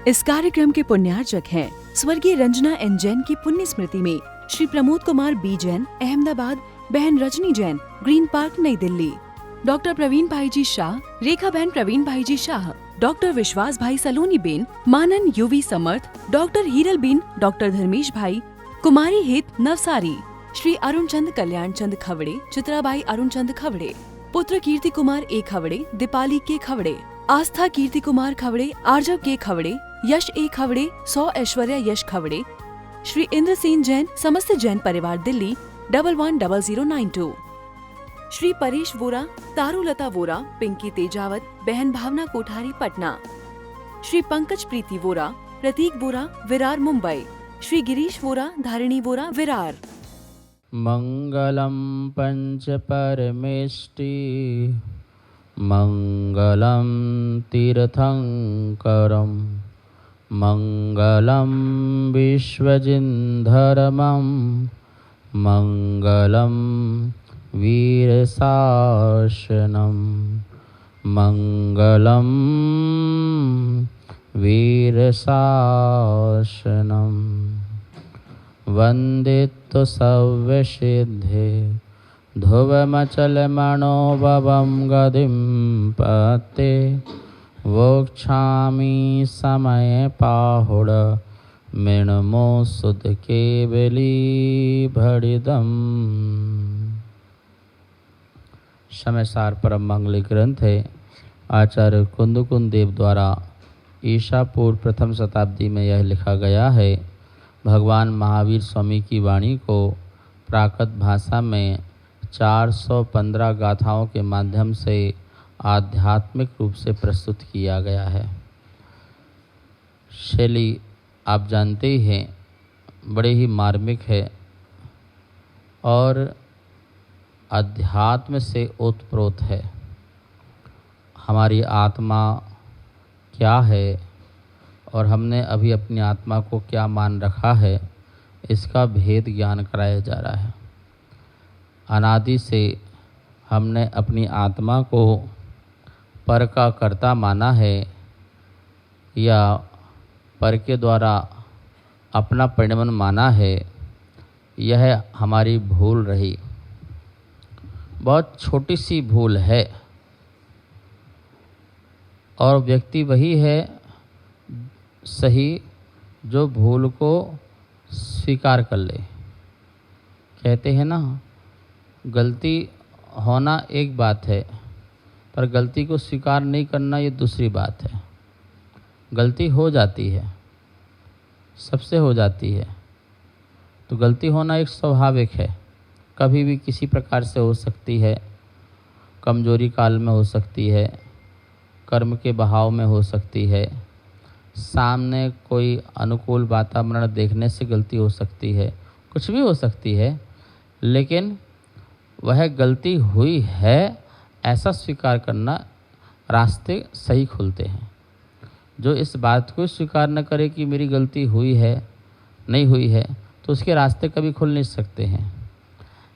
इस कार्यक्रम के पुण्यार्चक हैं स्वर्गीय रंजना एन जैन की पुण्य स्मृति में श्री प्रमोद कुमार बी जैन, अहमदाबाद, बहन रजनी जैन, ग्रीन पार्क, नई दिल्ली, डॉक्टर प्रवीण भाई जी शाह, रेखा बहन प्रवीण भाई जी शाह, डॉक्टर विश्वास भाई सलोनी बेन, मानन यूवी समर्थ, डॉक्टर हीरल बेन, डॉक्टर धर्मेश भाई, कुमारी हित नवसारी, श्री अरुण चंद कल्याण चंद खवड़े, चित्राबाई अरुण चंद खवड़े, पुत्र कीर्ति कुमार ए खवड़े, दीपाली के खवड़े, आस्था कीर्ति कुमार खवड़े, आर्जव के खवड़े, यश ए खवड़े, 100 ऐश्वर्या यश खवड़े, श्री इंद्र सेन जैन, समस्त जैन परिवार, दिल्ली 110092, श्री परेश वोरा, तारुलता वोरा, पिंकी तेजावत, बहन भावना कोठारी, पटना, श्री पंकज प्रीति वोरा, प्रतीक वोरा, विरार, मुंबई, श्री गिरीश वोरा, धारिणी वोरा, विरार। मंगलम पंच परमेष्टि मंगलम तीर्थंकरम मंगलम विश्वजिन्धर्मं मंगलम वीरशासनम मंगलम वीरशासनम वंदित्व सव्यसिद्धे ध्रुवमचलमणोभवं गतिं पते वोक्षामि समय पाहुड मृण्मो सुध केवली भड़िदम। समयसार परम मंगली ग्रंथ है। आचार्य कुंदकुंद देव द्वारा ईसा पूर्व प्रथम शताब्दी में यह लिखा गया है। भगवान महावीर स्वामी की वाणी को प्राकृत भाषा में 415 गाथाओं के माध्यम से आध्यात्मिक रूप से प्रस्तुत किया गया है। शैली आप जानते ही हैं, बड़े ही मार्मिक है और अध्यात्म से ओतप्रोत है। हमारी आत्मा क्या है और हमने अभी अपनी आत्मा को क्या मान रखा है, इसका भेद ज्ञान कराया जा रहा है। अनादि से हमने अपनी आत्मा को पर का कर्ता माना है या पर के द्वारा अपना परिणमन माना है। यह हमारी भूल रही, बहुत छोटी सी भूल है। और व्यक्ति वही है सही जो भूल को स्वीकार कर ले। कहते हैं ना, गलती होना एक बात है, पर गलती को स्वीकार नहीं करना ये दूसरी बात है। गलती हो जाती है, सबसे हो जाती है, तो गलती होना एक स्वाभाविक है। कभी भी किसी प्रकार से हो सकती है, कमजोरी काल में हो सकती है, कर्म के बहाव में हो सकती है, सामने कोई अनुकूल वातावरण देखने से गलती हो सकती है, कुछ भी हो सकती है, लेकिन वह गलती हुई है ऐसा स्वीकार करना रास्ते सही खुलते हैं। जो इस बात को स्वीकार न करे कि मेरी गलती हुई है, नहीं हुई है, तो उसके रास्ते कभी खुल नहीं सकते हैं।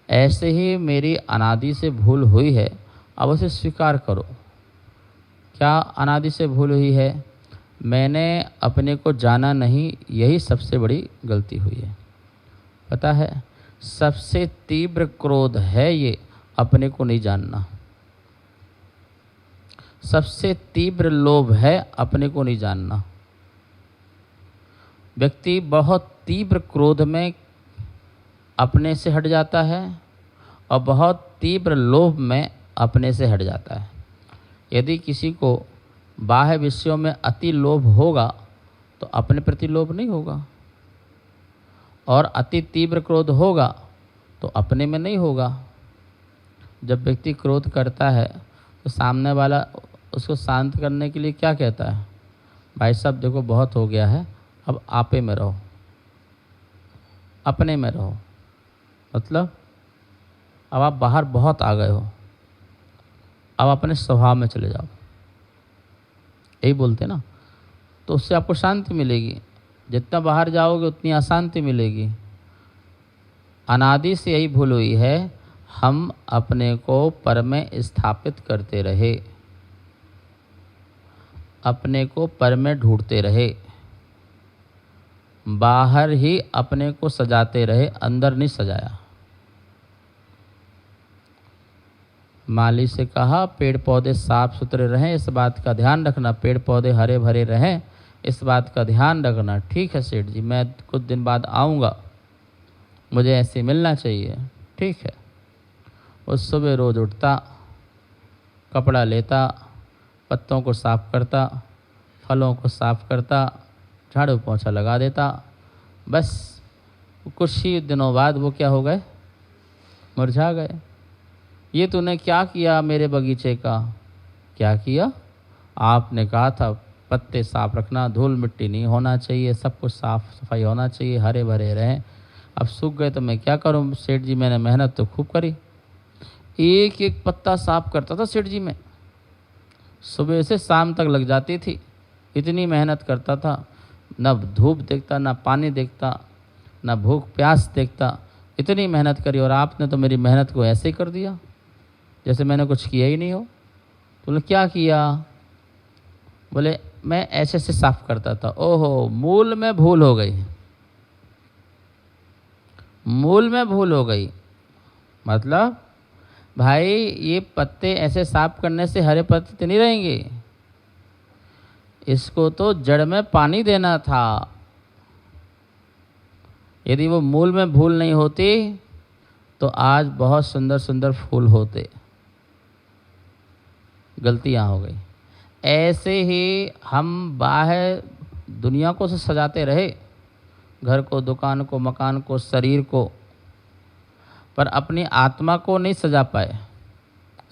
ऐसे ही मेरी अनादि से भूल हुई है, अब उसे स्वीकार करो। क्या अनादि से भूल हुई है? मैंने अपने को जाना नहीं, यही सबसे बड़ी गलती हुई है। पता है, सबसे तीव्र क्रोध है ये अपने को नहीं जानना। सबसे तीव्र लोभ है अपने को नहीं जानना। व्यक्ति बहुत तीव्र क्रोध में अपने से हट जाता है और बहुत तीव्र लोभ में अपने से हट जाता है। यदि किसी को बाह्य विषयों में अति लोभ होगा तो अपने प्रति लोभ नहीं होगा, और अति तीव्र क्रोध होगा तो अपने में नहीं होगा। जब व्यक्ति क्रोध करता है तो सामने वाला उसको शांत करने के लिए क्या कहता है? भाई साहब देखो, बहुत हो गया है, अब आपे में रहो, अपने में रहो। मतलब अब आप बाहर बहुत आ गए हो, अब अपने स्वभाव में चले जाओ, यही बोलते ना। तो उससे आपको शांति मिलेगी। जितना बाहर जाओगे उतनी अशांति मिलेगी। अनादि से यही भूल हुई है, हम अपने को पर में स्थापित करते रहे, अपने को पर में ढूंढते रहे। बाहर ही अपने को सजाते रहे, अंदर नहीं सजाया। माली से कहा पेड़ पौधे साफ सुथरे रहें, इस बात का ध्यान रखना, पेड़ पौधे हरे भरे रहें, इस बात का ध्यान रखना। ठीक है सेठ जी, मैं कुछ दिन बाद आऊँगा, मुझे ऐसे मिलना चाहिए। ठीक है। उस सुबह रोज़ उठता, कपड़ा लेता, पत्तों को साफ़ करता, फलों को साफ़ करता, झाड़ू पोंछा लगा देता। बस कुछ ही दिनों बाद वो क्या हो गए, मुरझा गए। ये तूने क्या किया मेरे बगीचे का? क्या किया? आपने कहा था पत्ते साफ रखना, धूल मिट्टी नहीं होना चाहिए, सब कुछ साफ सफाई होना चाहिए, हरे भरे रहें। अब सूख गए तो मैं क्या करूं सेठ जी, मैंने मेहनत तो खूब करी, एक एक पत्ता साफ करता था सेठ जी मैं, सुबह से शाम तक लग जाती थी, इतनी मेहनत करता था, न धूप देखता, न पानी देखता, न भूख प्यास देखता, इतनी मेहनत करी। और आपने तो मेरी मेहनत को ऐसे ही कर दिया जैसे मैंने कुछ किया ही नहीं हो। बोले क्या किया? बोले मैं ऐसे से साफ करता था। ओहो, मूल में भूल हो गई, मूल में भूल हो गई। मतलब भाई ये पत्ते ऐसे साफ करने से हरे पत्ते नहीं रहेंगे, इसको तो जड़ में पानी देना था। यदि वो मूल में भूल नहीं होती तो आज बहुत सुंदर सुंदर फूल होते। गलतियाँ हो गई। ऐसे ही हम बाहर दुनिया को से सजाते रहे, घर को, दुकान को, मकान को, शरीर को, पर अपनी आत्मा को नहीं सजा पाए।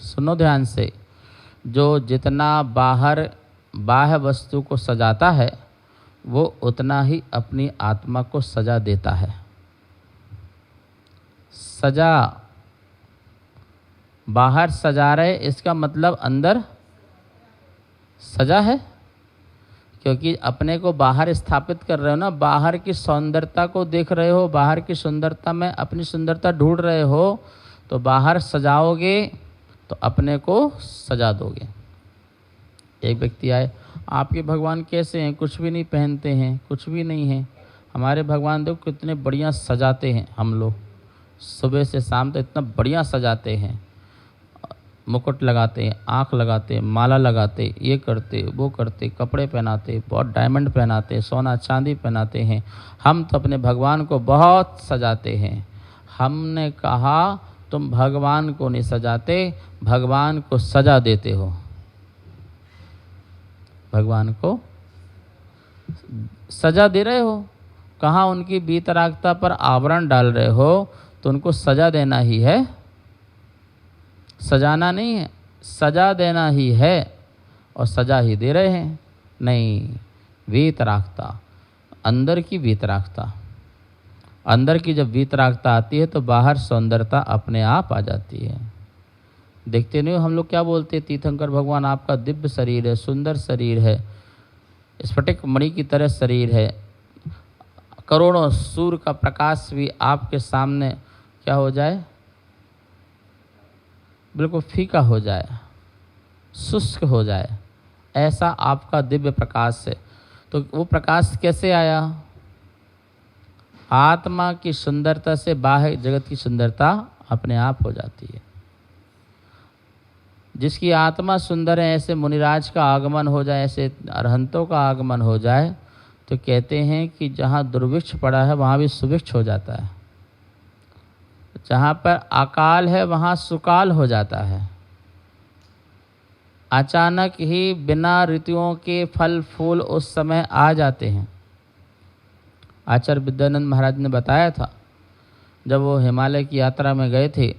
सुनो ध्यान से, जो जितना बाहर बाह्य वस्तु को सजाता है वो उतना ही अपनी आत्मा को सजा देता है। सजा, बाहर सजा रहे इसका मतलब अंदर सजा है, क्योंकि अपने को बाहर स्थापित कर रहे हो ना, बाहर की सौंदर्यता को देख रहे हो, बाहर की सुंदरता में अपनी सुंदरता ढूंढ रहे हो, तो बाहर सजाओगे तो अपने को सजा दोगे। एक व्यक्ति आए, आपके भगवान कैसे हैं? कुछ भी नहीं पहनते हैं, कुछ भी नहीं है। हमारे भगवान देखो कितने बढ़िया सजाते हैं, हम लोग सुबह से शाम तक इतना बढ़िया सजाते हैं, मुकुट लगाते हैं, आँख लगाते, माला लगाते, ये करते वो करते, कपड़े पहनाते, बहुत डायमंड पहनाते, सोना चांदी पहनाते हैं। हम तो अपने भगवान को बहुत सजाते हैं। हमने कहा तुम भगवान को नहीं सजाते, भगवान को सजा देते हो। भगवान को सजा दे रहे हो, कहाँ उनकी वीतरागता पर आवरण डाल रहे हो, तो उनको सजा देना ही है, सजाना नहीं है, सजा देना ही है, और सजा ही दे रहे हैं। नहीं, वीतरागता, अंदर की वीतरागता, अंदर की जब वीतरागता आती है तो बाहर सौंदर्यता अपने आप आ जाती है। देखते नहीं हो हम लोग क्या बोलते हैं, तीर्थंकर भगवान आपका दिव्य शरीर है, सुंदर शरीर है, स्फटिक मणि की तरह शरीर है, करोड़ों सूर्य का प्रकाश भी आपके सामने क्या हो जाए, बिल्कुल फीका हो जाए, शुष्क हो जाए, ऐसा आपका दिव्य प्रकाश है। तो वो प्रकाश कैसे आया? आत्मा की सुंदरता से बाह्य जगत की सुंदरता अपने आप हो जाती है। जिसकी आत्मा सुंदर है, ऐसे मुनिराज का आगमन हो जाए, ऐसे अरहंतों का आगमन हो जाए, तो कहते हैं कि जहाँ दुर्भिक्ष पड़ा है वहाँ भी सुभिक्ष हो जाता है, जहाँ पर अकाल है वहाँ सुकाल हो जाता है। अचानक ही बिना ऋतुओं के फल फूल उस समय आ जाते हैं। आचार्य विद्यानंद महाराज ने बताया था, जब वो हिमालय की यात्रा में गए थे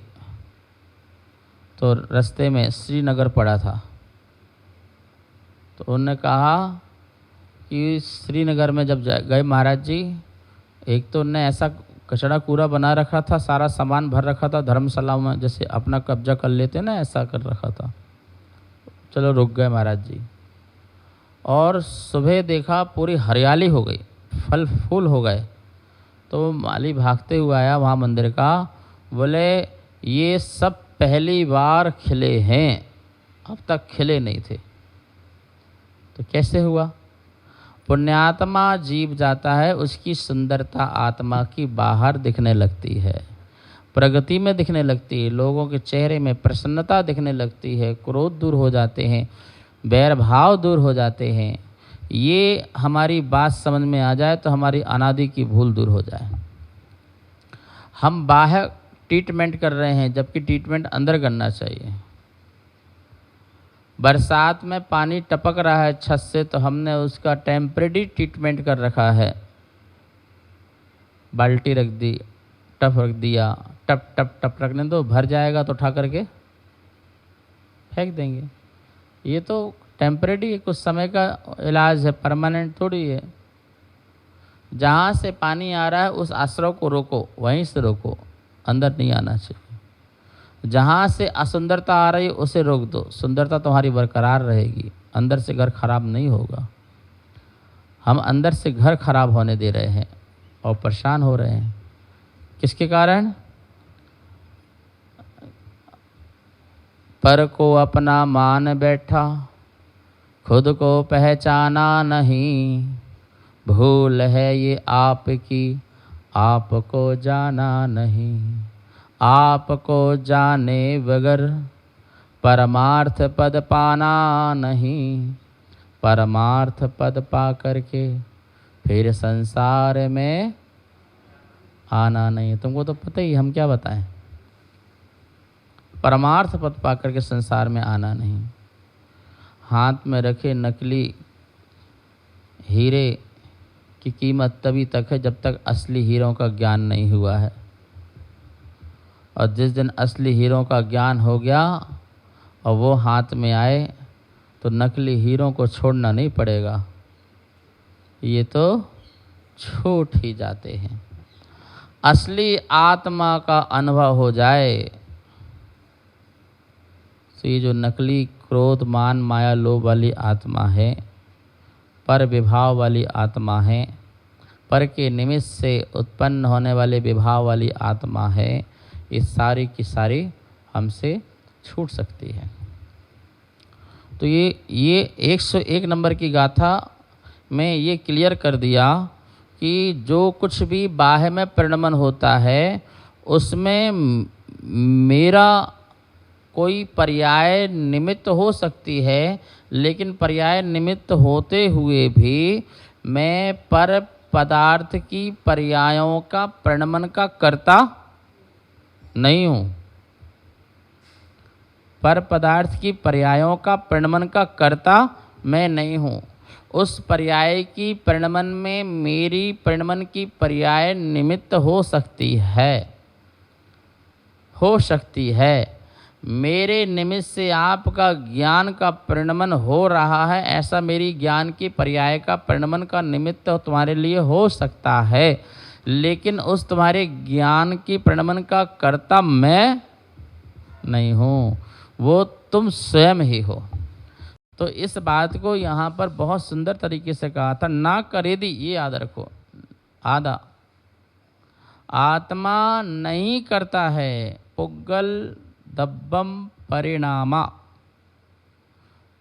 तो रास्ते में श्रीनगर पड़ा था, तो उन्होंने कहा कि श्रीनगर में जब गए महाराज जी, एक तो उनने ऐसा कचड़ा कूड़ा बना रखा था, सारा सामान भर रखा था धर्मशाला में, जैसे अपना कब्जा कर लेते ना, ऐसा कर रखा था। चलो रुक गए महाराज जी, और सुबह देखा पूरी हरियाली हो गई, फल फूल हो गए। तो माली भागते हुए आया वहाँ मंदिर का, बोले ये सब पहली बार खिले हैं, अब तक खिले नहीं थे। तो कैसे हुआ? पुण्यात्मा जीव जाता है, उसकी सुंदरता आत्मा की बाहर दिखने लगती है, प्रगति में दिखने लगती है, लोगों के चेहरे में प्रसन्नता दिखने लगती है, क्रोध दूर हो जाते हैं, बैर भाव दूर हो जाते हैं। ये हमारी बात समझ में आ जाए तो हमारी अनादि की भूल दूर हो जाए। हम बाहर ट्रीटमेंट कर रहे हैं जबकि ट्रीटमेंट अंदर करना चाहिए। बरसात में पानी टपक रहा है छत से तो हमने उसका टेम्परेरी ट्रीटमेंट कर रखा है, बाल्टी रख दी, टप रख दिया, टप टप टप रखने दो, भर जाएगा तो उठा करके फेंक देंगे। ये तो टेम्परेरी कुछ समय का इलाज है, परमानेंट थोड़ी है। जहाँ से पानी आ रहा है उस आश्रय को रोको, वहीं से रोको, अंदर नहीं आना चाहिए। जहाँ से असुंदरता आ रही है उसे रोक दो, सुंदरता तुम्हारी बरकरार रहेगी, अंदर से घर खराब नहीं होगा। हम अंदर से घर खराब होने दे रहे हैं और परेशान हो रहे हैं। किसके कारण? पर को अपना मान बैठा, खुद को पहचाना नहीं, भूल है ये आपकी, आपको जाना नहीं। आपको जाने बगैर परमार्थ पद पाना नहीं, परमार्थ पद पा करके फिर संसार में आना नहीं। तुमको तो पता ही, हम क्या बताएं। परमार्थ पद पा करके संसार में आना नहीं। हाथ में रखे नकली हीरे की कीमत तभी तक है जब तक असली हीरों का ज्ञान नहीं हुआ है, और जिस दिन असली हीरों का ज्ञान हो गया और वो हाथ में आए तो नकली हीरों को छोड़ना नहीं पड़ेगा, ये तो छूट ही जाते हैं। असली आत्मा का अनुभव हो जाए तो ये जो नकली क्रोध मान माया लोभ वाली आत्मा है, पर विभाव वाली आत्मा है, पर के निमित्त से उत्पन्न होने वाले विभाव वाली आत्मा है, ये सारी की सारी हमसे छूट सकती है। तो ये 101 नंबर की गाथा में ये क्लियर कर दिया कि जो कुछ भी बाह्य में परिणमन होता है उसमें मेरा कोई पर्याय निमित्त हो सकती है, लेकिन पर्याय निमित्त होते हुए भी मैं पर पदार्थ की पर्यायों का परिणमन का कर्ता नहीं हूँ। पर पदार्थ की पर्यायों का परिणमन का कर्ता मैं नहीं हूँ। उस पर्याय की परिणमन में मेरी परिणमन की पर्याय निमित्त हो सकती है। मेरे निमित्त से आपका ज्ञान का परिणमन हो रहा है, ऐसा मेरी ज्ञान की पर्याय का परिणमन का निमित्त तुम्हारे लिए हो सकता है, लेकिन उस तुम्हारे ज्ञान की परिणमन का कर्ता मैं नहीं हूँ, वो तुम स्वयं ही हो। तो इस बात को यहाँ पर बहुत सुंदर तरीके से कहा था। ना करेदी, ये याद रखो, आधा आत्मा नहीं करता है। पुग्गल दब्बम परिणामा,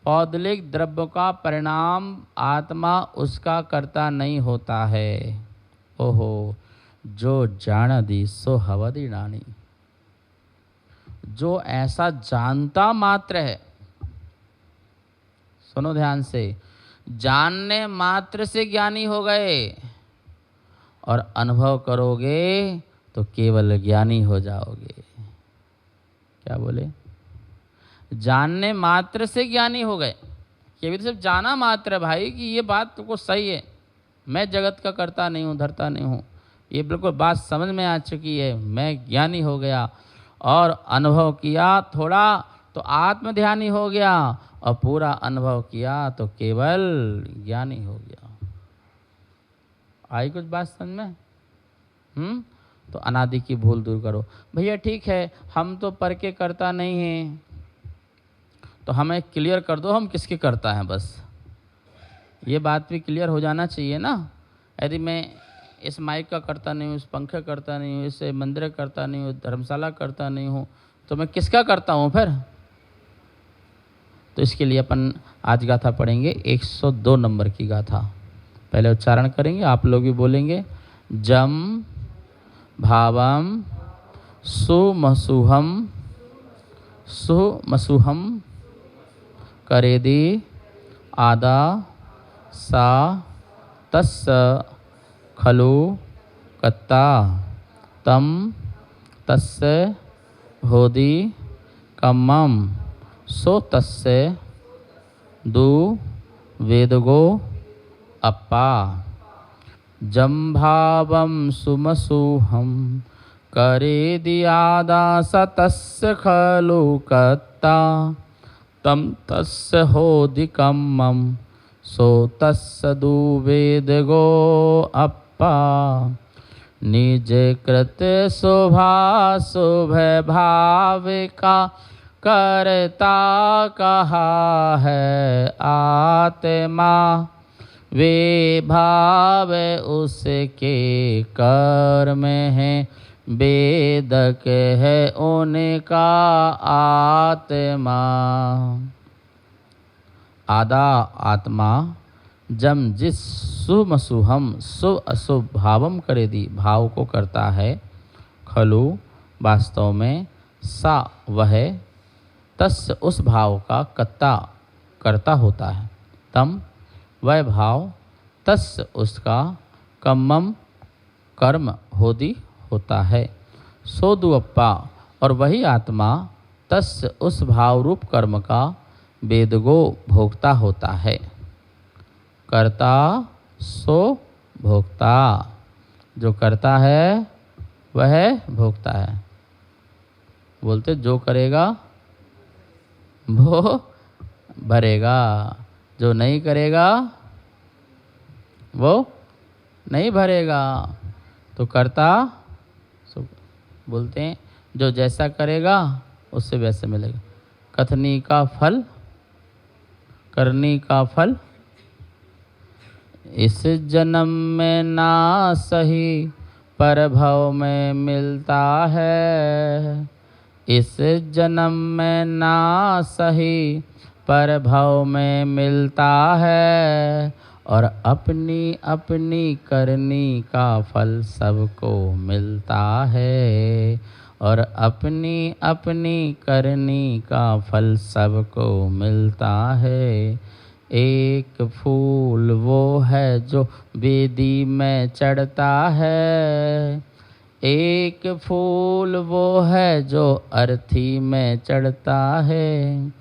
पौद्गलिक द्रव्य का परिणाम आत्मा उसका कर्ता नहीं होता है। ओहो, जो जान दी सो हवदी नानी, जो ऐसा जानता मात्र है, सुनो ध्यान से, जानने मात्र से ज्ञानी हो गए और अनुभव करोगे तो केवल ज्ञानी हो जाओगे। क्या बोले? जानने मात्र से ज्ञानी हो गए, केवल सिर्फ जाना मात्र है भाई कि ये बात तुमको सही है, मैं जगत का करता नहीं हूँ, धरता नहीं हूँ, ये बिल्कुल बात समझ में आ चुकी है, मैं ज्ञानी हो गया। और अनुभव किया थोड़ा तो आत्म ध्यानी हो गया, और पूरा अनुभव किया तो केवल ज्ञानी हो गया। आई कुछ बात समझ में? तो अनादि की भूल दूर करो। भैया ठीक है, हम तो पर के करता नहीं हैं, तो हमें क्लियर कर दो हम किसके करता हैं, बस ये बात भी क्लियर हो जाना चाहिए ना। यदि मैं इस माइक का करता नहीं हूँ, इस पंखे करता नहीं हूँ, इस मंदिर करता नहीं हूँ, धर्मशाला करता नहीं हूँ, तो मैं किसका करता हूँ फिर? तो इसके लिए अपन आज गाथा पढ़ेंगे 102 नंबर की गाथा। पहले उच्चारण करेंगे, आप लोग भी बोलेंगे। जम भावम सुमसुहम सुमसुहम करेदि आदा सा तस्य खलु कत्ता तम तस्य होदि कम्मम सो तस्य दु वेदगो अप्पा जम्भावम सुमसुहम करेदियादा स तस्य खलु कत्ता तम तस्य होदि कम्मम सो तस्य दुवेदगो अप्पा निज कृत शोभा शुभ भाविका करता कहा है आत्मा वे भाव उसके कर्म है वेदक है उनका आत्मा। आदा आत्मा जम जिस सुमसुहम शुभ अशुभ भावम करे दी भाव को करता है, खलु वास्तव में, सा वह, तस् उस भाव का कत्ता करता होता है, तम वह भाव, तस् उसका, कम्मम कर्म होदि होता है, सोदुअप्पा और वही आत्मा तस् उस भाव रूप कर्म का वेदगो भोक्ता होता है। कर्ता सो भोक्ता, जो करता है वह भोक्ता है। बोलते जो करेगा वो भरेगा, जो नहीं करेगा वो नहीं भरेगा। तो कर्ता सो बोलते हैं जो जैसा करेगा उससे वैसे मिलेगा। कथनी का फल करनी का फल इस जन्म में ना सही पर भव में मिलता है, इस जन्म में ना सही पर भव में मिलता है, और अपनी अपनी करनी का फल सबको मिलता है, और अपनी अपनी करनी का फल सबको मिलता है। एक फूल वो है जो वेदी में चढ़ता है, एक फूल वो है जो अर्थी में चढ़ता है,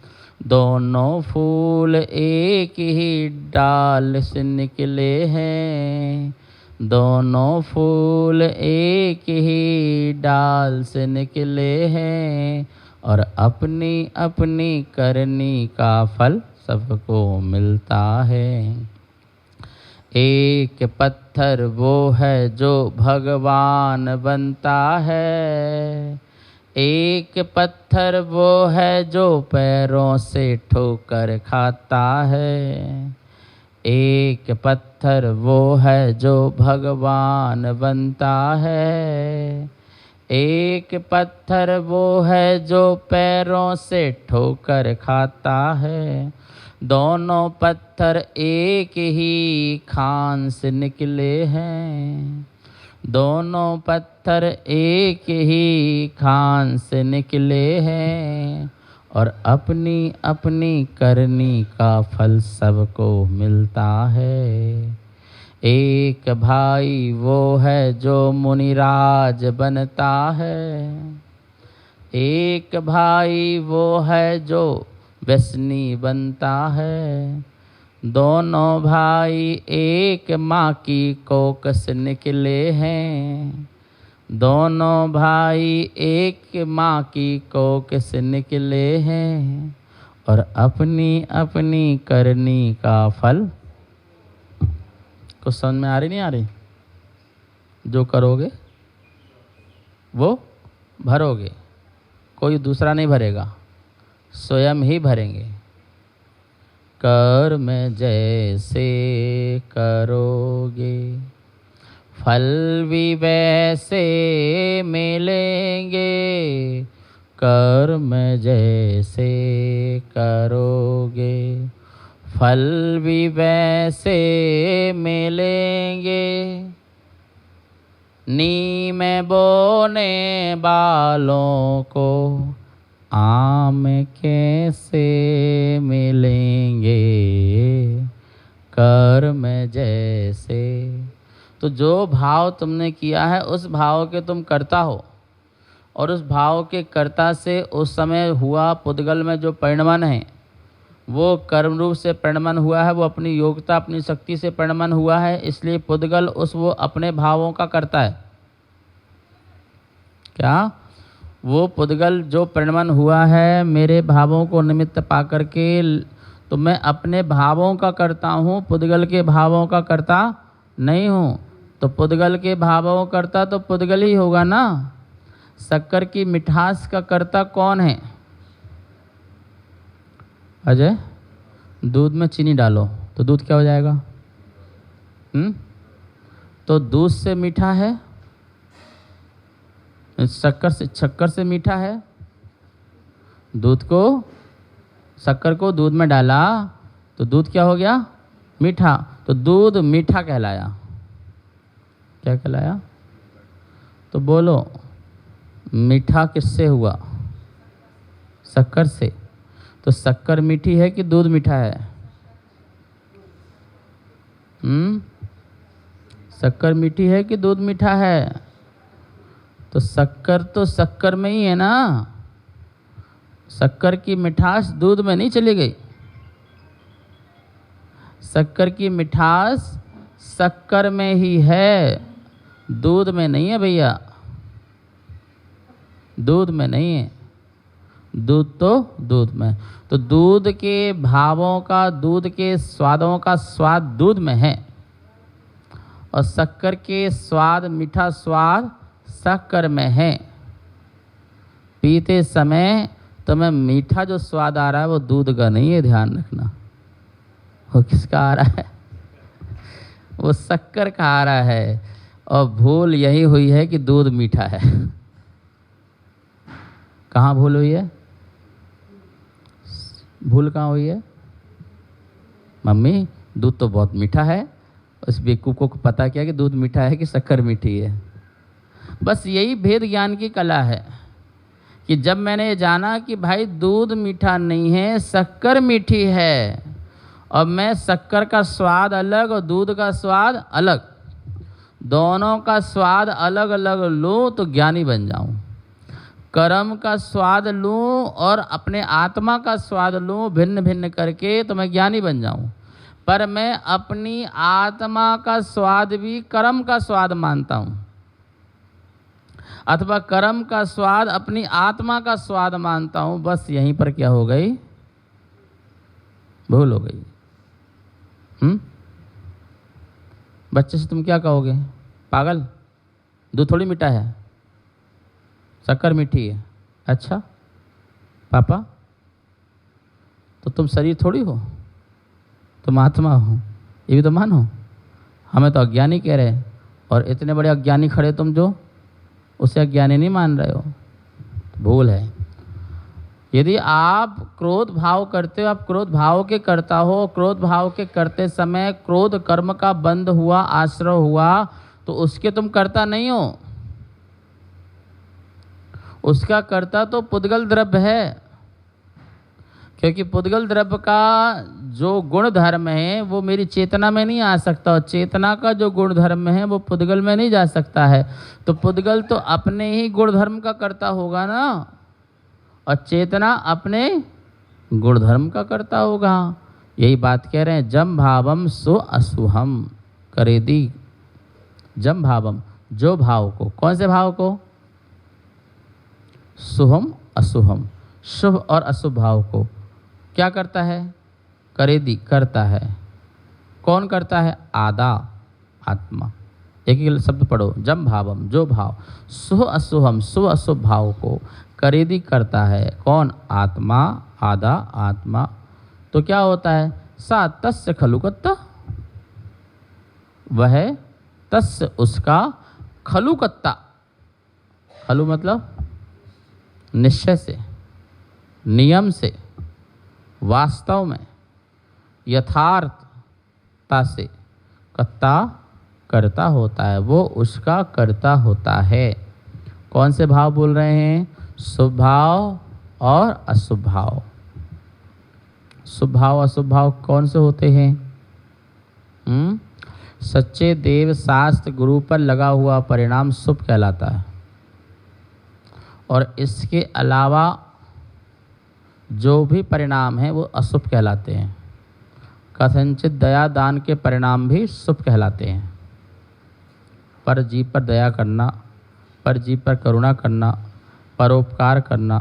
दोनों फूल एक ही डाल से निकले हैं, दोनों फूल एक ही डाल से निकले हैं, और अपनी अपनी करनी का फल सबको मिलता है। एक पत्थर वो है जो भगवान बनता है, एक पत्थर वो है जो पैरों से ठोकर खाता है, एक पत्थर वो है जो भगवान बनता है, एक पत्थर वो है जो पैरों से ठोकर खाता है, दोनों पत्थर एक ही खान से निकले हैं, दोनों पत्थर एक ही खान से निकले हैं, और अपनी अपनी करनी का फल सबको मिलता है। एक भाई वो है जो मुनिराज बनता है, एक भाई वो है जो व्यसनी बनता है, दोनों भाई एक माँ की कोख से निकले हैं, दोनों भाई एक माँ की कोख से निकले हैं, और अपनी अपनी करनी का फल। कुछ समझ में आ रही नहीं आ रही? जो करोगे वो भरोगे, कोई दूसरा नहीं भरेगा, स्वयं ही भरेंगे। कर्म जैसे करोगे फल भी वैसे मिलेंगे, कर्म जैसे करोगे फल भी वैसे मिलेंगे, नीम बोने वालों को आम कैसे मिलेंगे, कर्म जैसे। तो जो भाव तुमने किया है उस भाव के तुम करता हो, और उस भाव के कर्ता से उस समय हुआ पुद्गल में जो परिणमन है वो कर्म रूप से परिणमन हुआ है, वो अपनी योग्यता अपनी शक्ति से परिणमन हुआ है, इसलिए पुद्गल उस वो अपने भावों का करता है। क्या? वो पुद्गल जो परिणमन हुआ है मेरे भावों को निमित्त पा करके, तो मैं अपने भावों का करता हूँ, पुद्गल के भावों का करता नहीं हूँ। तो पुद्गल के भावों करता तो पुद्गल ही होगा ना। शक्कर की मिठास का कर्ता कौन है? अजय, दूध में चीनी डालो तो दूध क्या हो जाएगा? तो दूध से मीठा है, शक्कर से मीठा है। दूध को, शक्कर को दूध में डाला तो दूध क्या हो गया? मीठा। तो दूध मीठा कहलाया। क्या कहलाया? तो बोलो, मीठा किससे हुआ? शक्कर से। तो शक्कर मीठी है कि दूध मीठा है? शक्कर मीठी है कि दूध मीठा है? तो शक्कर में ही है ना। शक्कर की मिठास दूध में नहीं चली गई। शक्कर की मिठास शक्कर में ही है, दूध में नहीं है भैया, दूध में नहीं है। दूध तो दूध में। तो दूध के भावों का, दूध के स्वादों का स्वाद दूध में है, और शक्कर के स्वाद, मीठा स्वाद शक्कर में है। पीते समय तुम्हें मीठा जो स्वाद आ रहा है वो दूध का नहीं है, ध्यान रखना। वो किसका आ रहा है? वो शक्कर का आ रहा है। और भूल यही हुई है कि दूध मीठा है। कहाँ भूल हुई है? भूल कहाँ हुई है? मम्मी दूध तो बहुत मीठा है। उस बेवकूफ को पता क्या कि दूध मीठा है कि शक्कर मीठी है। बस यही भेद ज्ञान की कला है कि जब मैंने ये जाना कि भाई दूध मीठा नहीं है, शक्कर मीठी है, और मैं शक्कर का स्वाद अलग और दूध का स्वाद अलग, दोनों का स्वाद अलग अलग लूँ तो ज्ञानी बन जाऊँ। कर्म का स्वाद लूँ और अपने आत्मा का स्वाद लूँ भिन्न भिन्न करके तो मैं ज्ञानी बन जाऊँ। पर मैं अपनी आत्मा का स्वाद भी कर्म का स्वाद मानता हूँ, अथवा कर्म का स्वाद अपनी आत्मा का स्वाद मानता हूँ। बस यहीं पर क्या हो गई? भूल हो गई। बच्चे से तुम क्या कहोगे? पागल, दूध थोड़ी मीठा है, शक्कर मीठी है। अच्छा पापा, तो तुम शरीर थोड़ी हो, तुम आत्मा हो, ये भी तो मानो। हमें तो अज्ञानी कह रहे, और इतने बड़े अज्ञानी खड़े तुम जो उसे अज्ञानी नहीं मान रहे हो। भूल है। यदि आप क्रोध भाव करते हो, आप क्रोध भाव के करता हो, क्रोध भाव के करते समय क्रोध कर्म का बंध हुआ, आश्रय हुआ, तो उसके तुम करता नहीं हो। उसका कर्ता तो पुद्गल द्रव्य है, क्योंकि पुद्गल द्रव्य का जो गुण धर्म है वो मेरी चेतना में नहीं आ सकता, और चेतना का जो गुण धर्म है वो पुद्गल में नहीं जा सकता है। तो पुद्गल तो अपने ही गुण धर्म का कर्ता होगा ना, और चेतना अपने गुण धर्म का कर्ता होगा। यही बात कह रहे हैं, जम भावम सो असुहम करेदी। जम भावम, जो भाव को, कौन से भाव को? शुभम अशुभम, शुभ और अशुभ भाव को क्या करता है? करेदी, करता है। कौन करता है? आदा, आत्मा। एक ही शब्द पढ़ो, जम भावम, जो भाव, शुभ अशुभम, शुभ अशुभ भाव को करेदी करता है। कौन? आत्मा, आदा, आत्मा। तो क्या होता है? सा तस्य खलुकत्ता, वह तस्य उसका, खलुकत्ता, खलु मतलब निश्चय से, नियम से, वास्तव में यथार्थता से कर्ता करता होता है, वो उसका करता होता है। कौन से भाव बोल रहे हैं? शुभ भाव और अशुभ भाव। शुभ भाव अशुभ भाव कौन से होते हैं? सच्चे देव शास्त्र गुरु पर लगा हुआ परिणाम शुभ कहलाता है, और इसके अलावा जो भी परिणाम हैं वो अशुभ कहलाते हैं। कथनचित दया दान के परिणाम भी शुभ कहलाते हैं। पर जीव पर दया करना, पर जीव पर करुणा करना, परोपकार करना,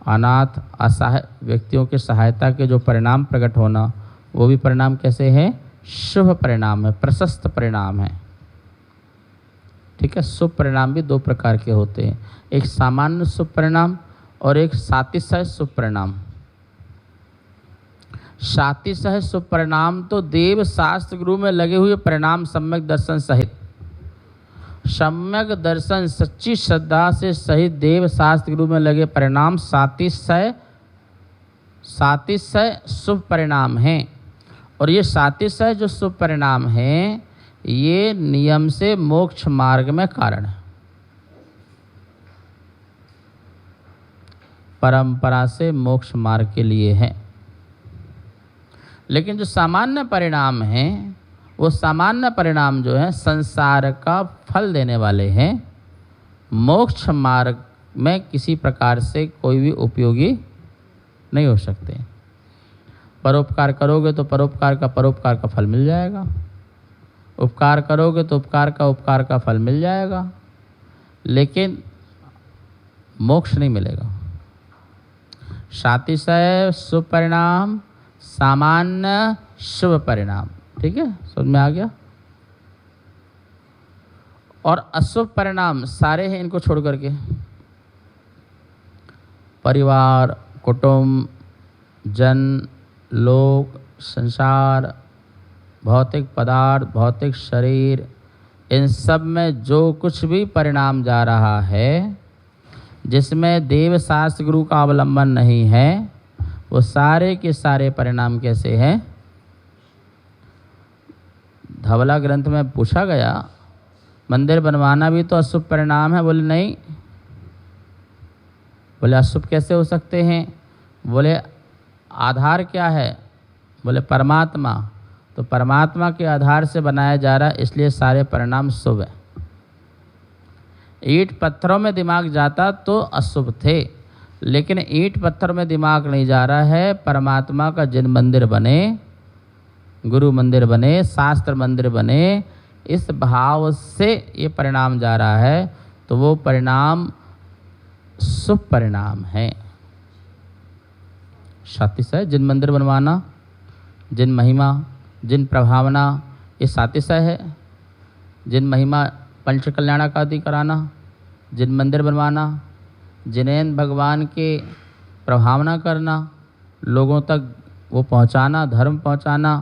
अनाथ असहाय व्यक्तियों की सहायता के जो परिणाम प्रकट होना, वो भी परिणाम कैसे हैं? शुभ परिणाम है, प्रशस्त परिणाम है। ठीक है। शुभ परिणाम भी दो प्रकार के होते हैं, एक सामान्य शुभ परिणाम और एक सातिशय शुभ परिणाम। सातिशय शुभ परिणाम तो देव शास्त्र गुरु में लगे हुए परिणाम सम्यक दर्शन सहित, सम्यक दर्शन सच्ची श्रद्धा से सहित देव शास्त्र गुरु में लगे परिणाम सातिशय शुभ परिणाम हैं। और ये सातिशय जो शुभ परिणाम हैं, ये नियम से मोक्ष मार्ग में कारण है, परंपरा से मोक्ष मार्ग के लिए है। लेकिन जो सामान्य परिणाम हैं, वो सामान्य परिणाम जो है संसार का फल देने वाले हैं, मोक्ष मार्ग में किसी प्रकार से कोई भी उपयोगी नहीं हो सकते। परोपकार करोगे तो परोपकार का फल मिल जाएगा, उपकार करोगे तो उपकार का फल मिल जाएगा, लेकिन मोक्ष नहीं मिलेगा। सातिशय शुभ परिणाम, सामान्य शुभ परिणाम। ठीक है, समझ में आ गया। और अशुभ परिणाम सारे हैं इनको छोड़ करके, परिवार, कुटुंब, जन, लोक, संसार, भौतिक पदार्थ, भौतिक शरीर, इन सब में जो कुछ भी परिणाम जा रहा है, जिसमें देव शास्त्र गुरु का अवलंबन नहीं है, वो सारे के सारे परिणाम कैसे हैं? धवला ग्रंथ में पूछा गया, मंदिर बनवाना भी तो अशुभ परिणाम है। बोले नहीं। बोले अशुभ कैसे हो सकते हैं? बोले आधार क्या है? बोले परमात्मा। तो परमात्मा के आधार से बनाया जा रहा है, इसलिए सारे परिणाम शुभ है। ईंट पत्थरों में दिमाग जाता तो अशुभ थे, लेकिन ईंट पत्थर में दिमाग नहीं जा रहा है। परमात्मा का जिन मंदिर बने, गुरु मंदिर बने, शास्त्र मंदिर बने, इस भाव से ये परिणाम जा रहा है, तो वो परिणाम शुभ परिणाम है। सातिशय जिन मंदिर बनवाना, जिन महिमा, जिन प्रभावना, ये सातिशय है। जिन महिमा पंच कल्याणकादि कराना, जिन मंदिर बनवाना, जिनेन भगवान के प्रभावना करना, लोगों तक वो पहुंचाना, धर्म पहुंचाना,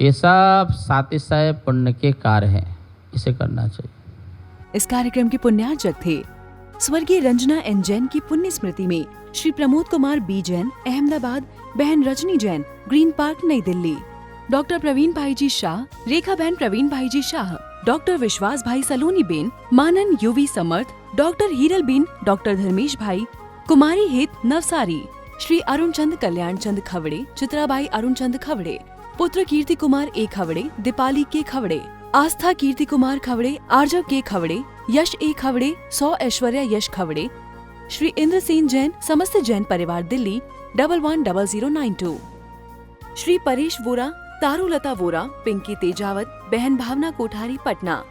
ये सब सातिशय पुण्य के कार्य हैं, इसे करना चाहिए। इस कार्यक्रम के पुण्यार्चक थे स्वर्गीय रंजना एन जैन की पुण्य स्मृति में श्री प्रमोद कुमार बी जैन, अहमदाबाद, बहन रजनी जैन, ग्रीन पार्क, नई दिल्ली, डॉक्टर प्रवीण भाई जी शाह, रेखा बहन प्रवीण भाई जी शाह, डॉक्टर विश्वास भाई सलोनी बेन, मानन युवी समर्थ, डॉक्टर हीरल बेन, डॉक्टर धर्मेश भाई, कुमारी हित नवसारी, श्री अरुण चंद कल्याण चंद खवड़े, चित्राबाई अरुण चंद खवड़े, पुत्र कीर्ति कुमार ए खवड़े, दीपाली के खवड़े, आस्था कीर्ति कुमार खवड़े, आर्जव के खवड़े, यश ए खवड़े, 100 ऐश्वर्या यश खवड़े, श्री इंद्रसेन जैन, समस्त जैन परिवार, दिल्ली 110092, श्री परेश वोरा, तारुलता वोरा, पिंकी तेजावत, बहन भावना कोठारी, पटना,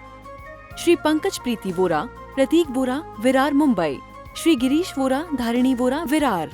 श्री पंकज प्रीति वोरा, प्रतीक वोरा, विरार, मुंबई, श्री गिरीश वोरा, धारिणी वोरा, विरार।